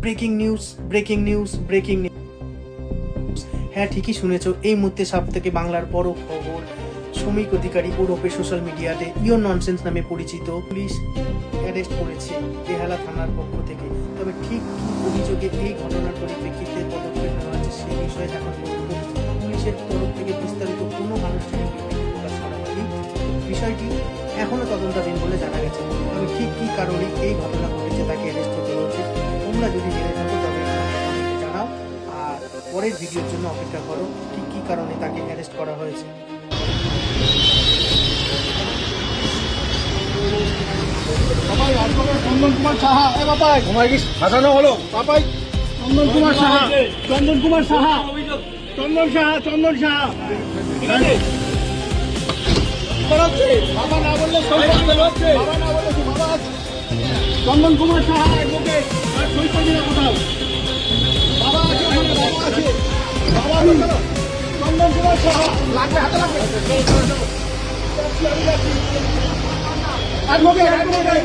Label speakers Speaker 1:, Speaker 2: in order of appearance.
Speaker 1: Breaking news breaking news breaking news. হ্যাঁ, ঠিকই শুনেছো, এই মুহূর্তে সব থেকে বাংলার বড় খবর। শ্রমিক অধিকারী ওরফে সোশ্যাল মিডিয়াতে ইয়র ননসেন্স নামে পরিচিত পুলিশ অ্যারেস্ট করেছে বেহালা থানার পক্ষ থেকে। তবে ঠিক কী অভিযোগে এই ঘটনার পরিপ্রেক্ষিতে পদক্ষেপ নেওয়া হচ্ছে সেই বিষয়ে এখন পর্যন্ত পুলিশের তরফ থেকে বিস্তারিত কোনো আনুষ্ঠানিক বিবৃতি প্রকাশ করা হয়নি। বিষয়টি এখনও তদন্তাধীন বলে জানা গেছে। তবে ঠিক কী কারণে এই ঘটনা ঘটেছে তাকে অ্যারেস্ট হতে হয়েছে, তোমরা যদি জেনে থাকো তবে আমাকে জানাও, আর পরের ভিডিওর জন্য অপেক্ষা করো ঠিক কী কারণে তাকে অ্যারেস্ট করা হয়েছে।
Speaker 2: চন্দন কুমার সাহা, বাবাই তোমার কি ফাঁসানো হলো? বাবাই চন্দন কুমার সাহা, চন্দন কুমার সাহা, চন্দন সাহা, চন্দন সাহা বাবা না বললে বাবা না বললে বাবা চন্দন কুমার সাহা অ্যাডভোকেট আর সই করবি না কোথাও। বাবা আছে ওখানে, বাবা আছে, বাবা চন্দন কুমার সাহা লাগবে, হাতে লাগবে অ্যাডভোকেট অ্যাডভোকেট